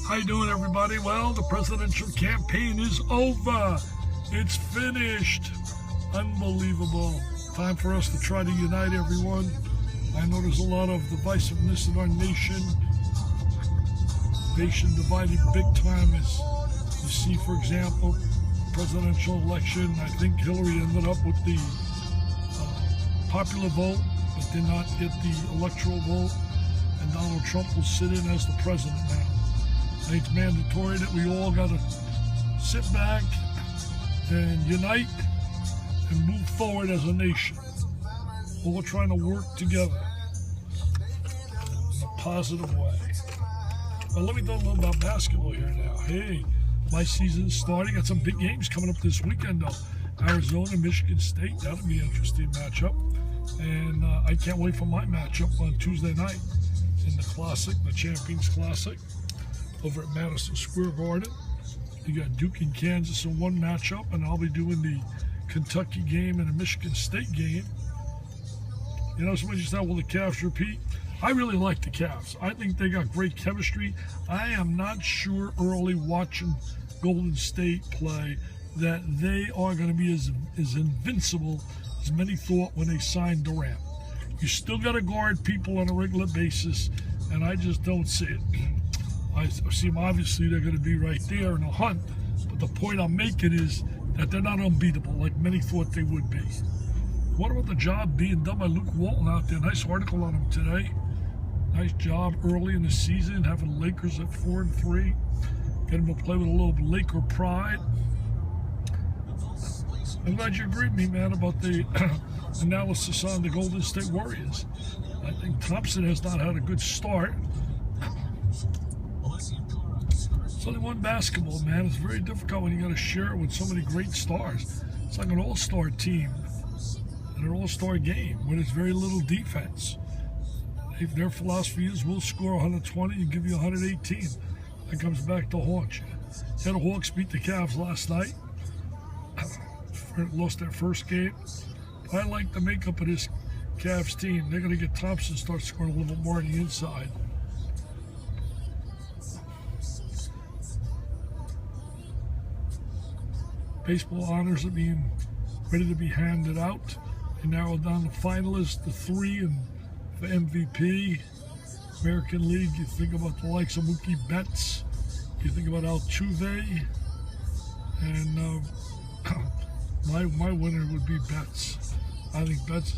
How you doing, everybody? Well, the presidential campaign is over. It's finished. Unbelievable. Time for us to try to unite everyone. I know there's a lot of divisiveness in our nation. Nation divided big time, as you see, for example, presidential election. I think Hillary ended up with the popular vote, but did not get the electoral vote. And Donald Trump will sit in as the president now. I think it's mandatory that we all got to sit back and unite and move forward as a nation. All trying to work together in a positive way. Well, let me talk a little about basketball here now. Hey, my season's starting. Got some big games coming up this weekend, though. Arizona, Michigan State. That'll be an interesting matchup. And I can't wait for my matchup on Tuesday night in the Classic, the Champions Classic, over at Madison Square Garden. You got Duke and Kansas in one matchup, and I'll be doing the Kentucky game and the Michigan State game. You know, somebody just said, will the Cavs repeat? I really like the Cavs. I think they got great chemistry. I am not sure early watching Golden State play that they are going to be as invincible as many thought when they signed Durant. You still got to guard people on a regular basis, and I just don't see it. I see them, obviously they're going to be right there in a hunt, but the point I'm making is that they're not unbeatable like many thought they would be. What about the job being done by Luke Walton out there? Nice article on him today. Nice job early in the season, having the Lakers at 4-3. Get him to play with a little Laker pride. I'm glad you agreed with me, man, about the analysis on the Golden State Warriors. I think Thompson has not had a good start. It's only one basketball, man. It's very difficult when you got to share it with so many great stars. It's like an all-star team and an all-star game when it's very little defense. If their philosophy is we'll score 120 and give you 118, that comes back to haunt you. Yeah, the Hawks beat the Cavs last night. Lost their first game. I like the makeup of this Cavs team. They're going to get Thompson to start scoring a little bit more on the inside. Baseball honors are being ready to be handed out. They narrowed down the finalists to 3 and for MVP. American League, you think about the likes of Mookie Betts. You think about Altuve. And my winner would be Betts. I think Betts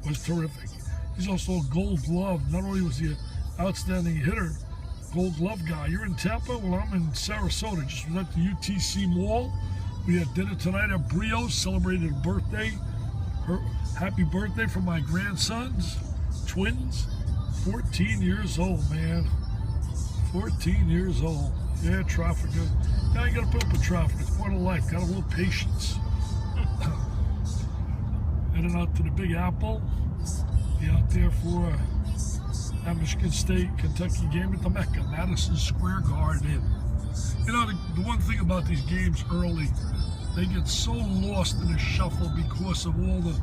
was terrific. He's also a Gold Glove. Not only was he an outstanding hitter, Gold Glove guy. You're in Tampa? Well, I'm in Sarasota. Just was at the UTC Mall. We had dinner tonight at Brio's, celebrated a birthday. Happy birthday for my grandsons, twins. 14 years old, man. 14 years old. Yeah, traffic. Yeah, you gotta put up with traffic. It's part of life. Got a little patience. Heading out to the Big Apple. Be out there for that Michigan State Kentucky game at the Mecca, Madison Square Garden. You know, the one thing about these games early, they get so lost in the shuffle because of all the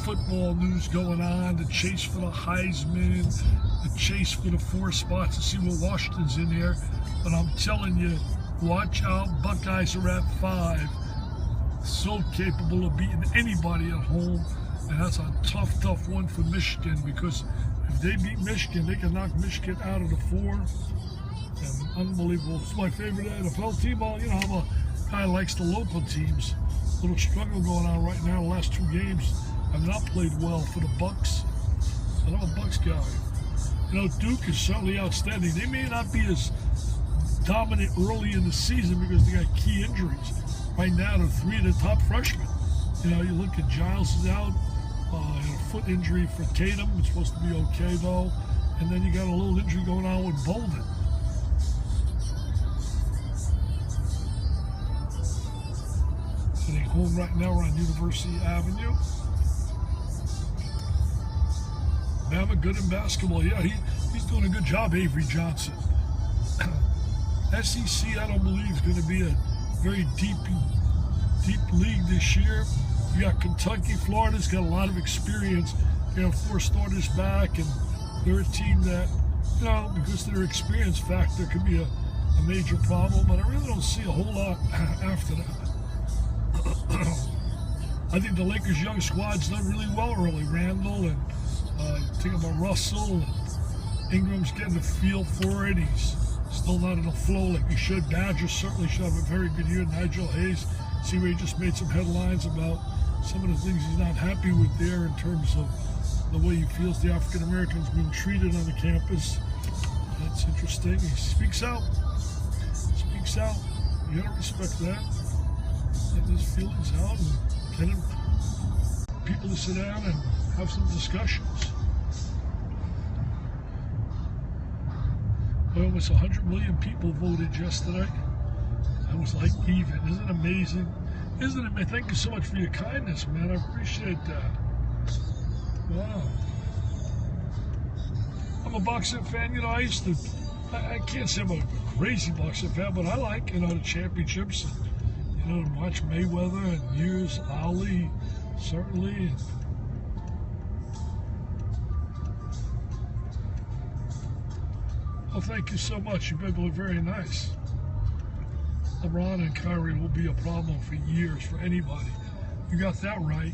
football news going on, the chase for the Heisman, the chase for the 4 spots to see what Washington's in there. But I'm telling you, watch out, Buckeyes are at 5. So capable of beating anybody at home. And that's a tough one for Michigan, because if they beat Michigan, they can knock Michigan out of the 4. And unbelievable. It's my favorite NFL team. Well, you know, I'm a guy who likes the local teams. A little struggle going on right now. The last 2 games have not played well for the Bucks. And I'm a Bucks guy. You know, Duke is certainly outstanding. They may not be as dominant early in the season because they got key injuries. Right now, they're 3 of the top freshmen. You know, you look at Giles is out, Had a foot injury for Tatum. It's supposed to be okay though. And then you got a little injury going on with Bolden. Sitting home right now, we're on University Avenue. Bama good in basketball. Yeah, he's doing a good job, Avery Johnson. SEC, I don't believe, is going to be a very deep league this year. You got Kentucky, Florida's got a lot of experience. They have 4 starters back, and they're a team that, you know, because of their experience factor, could be a major problem. But I really don't see a whole lot after that. I think the Lakers' young squad's done really well early. Randall and think about Russell. And Ingram's getting a feel for it. He's still not in a flow like he should. Badgers certainly should have a very good year. Nigel Hayes, see where he just made some headlines about some of the things he's not happy with there in terms of the way he feels the African Americans being treated on the campus. That's interesting. He speaks out. Speaks out. You gotta respect that. Let his feelings out and get him people to sit down and have some discussions. Almost 100 million people voted yesterday. I was like, even. Isn't it amazing? Isn't it, man? Thank you so much for your kindness, man. I appreciate that. Wow. I'm a boxing fan. You know, I can't say I'm a crazy boxing fan, but I like, you know, the championships. And, you know, to watch Mayweather and years, Ali, certainly. Oh, thank you so much. You people are very nice. LeBron and Kyrie will be a problem for years for anybody. You got that right.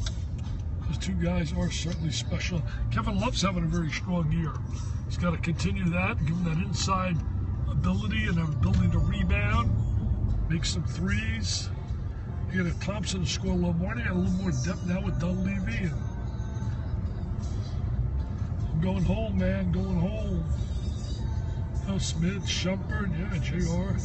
Those 2 guys are certainly special. Kevin Love's having a very strong year. He's got to continue that, give him that inside ability and an ability to rebound, make some threes. You got a Thompson to score a little more. They got a little more depth now with Dunleavy. I'm going home, man. Going home. Oh, Smith, Shumpert, yeah, JR.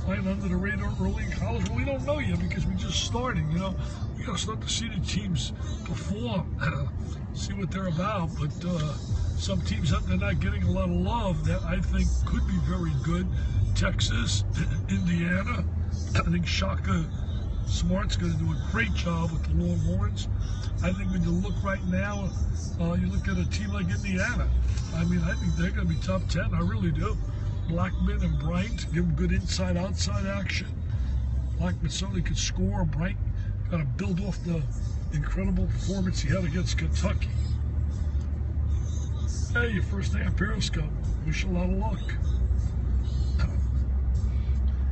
Playing under the radar early in college. Well, we don't know yet because we're just starting, you know. We got to start to see the teams perform, see what they're about. But some teams that they're not getting a lot of love that I think could be very good. Texas, Indiana. I think Shaka Smart's going to do a great job with the Longhorns. I think when you look right now, you look at a team like Indiana. I mean, I think they're going to be top 10. I really do. Blackman and Bryant give them good inside-outside action. Blackman certainly could score. Bryant got to build off the incredible performance he had against Kentucky. Hey, your first day on Periscope. Wish you a lot of luck.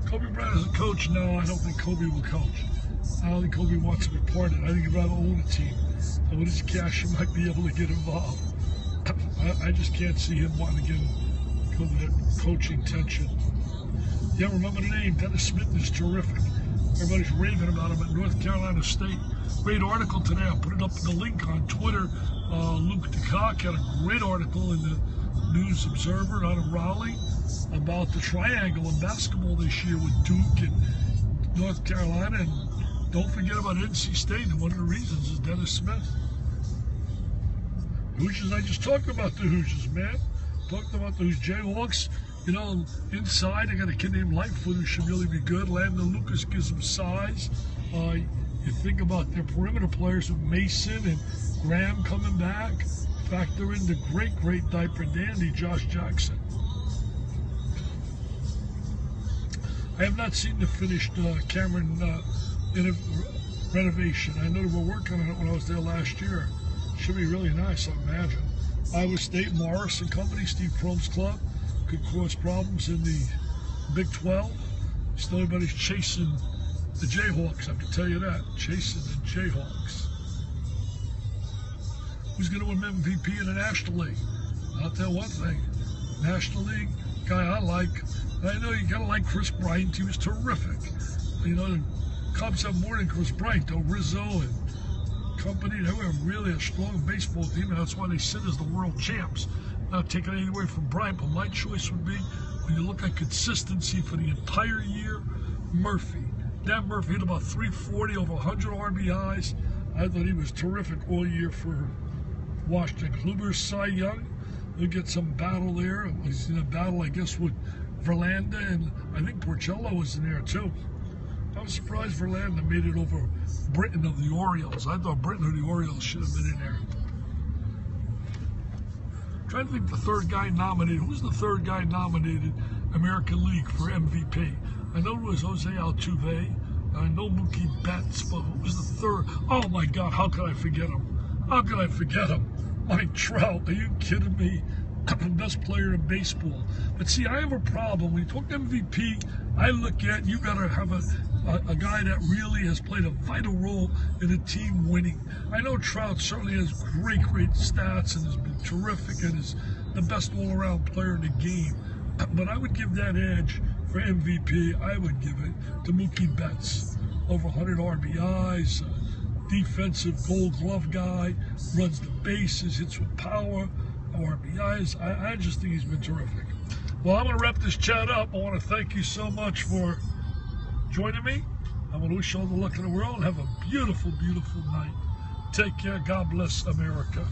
Kobe Bryant as a coach? No, I don't think Kobe will coach. I don't think Kobe wants to be part of it. I think he'd rather own a team. And with his cash, he might be able to get involved. I just can't see him wanting to get into that coaching tension. Yeah, remember the name. Dennis Smith is terrific. Everybody's raving about him at North Carolina State. Great article today. I'll put it up in the link on Twitter. Luke DeCock had a great article in the News Observer out of Raleigh about the triangle in basketball this year with Duke and North Carolina. And don't forget about NC State. And one of the reasons is Dennis Smith. Hoosiers, I just talked about the Hoosiers, man. Talked about those Jayhawks. You know, inside, I got a kid named Lightfoot who should really be good. Landon Lucas gives them size. You think about their perimeter players with Mason and Graham coming back. Factor in the great diaper dandy, Josh Jackson. I have not seen the finished Cameron renovation. I know they were working on it when I was there last year. Should be really nice, I imagine. Iowa State, Morris and Company, Steve Prohm's club, could cause problems in the Big 12. Still everybody's chasing the Jayhawks, I can tell you that. Chasing the Jayhawks. Who's going to win MVP in the National League? I'll tell one thing. National League, guy I like. I know you got to like Chris Bryant. He was terrific. You know, the Cubs have more than Chris Bryant, though. Rizzo and Company, they were really a strong baseball team, and that's why they sit as the world champs. Not taking anything away from Bryant, but my choice would be, when you look at consistency for the entire year, Murphy. Dan Murphy hit about 340, over 100 RBIs. I thought he was terrific all year for Washington. Kluber's Cy Young. He'll get some battle there. He's in a battle, I guess, with Verlander, and I think Porcello was in there too. I was surprised Verlander made it over Britton of the Orioles. I thought Britton of the Orioles should have been in there. I'm trying to think the third guy nominated. Who's the third guy nominated American League for MVP? I know it was Jose Altuve. I know Mookie Betts, but who was the third? Oh my God, how could I forget him? How could I forget him? Mike Trout, are you kidding me? The best player in baseball. But see, I have a problem. When you talk MVP, I look at you got to have a guy that really has played a vital role in a team winning. I know Trout certainly has great stats and has been terrific and is the best all-around player in the game. But I would give that edge for MVP. I would give it to Mookie Betts. Over 100 RBIs, defensive Gold Glove guy, runs the bases, hits with power, RBIs. I just think he's been terrific. Well, I'm going to wrap this chat up. I want to thank you so much for joining me. I want to wish you all the luck in the world. Have a beautiful, beautiful night. Take care. God bless America.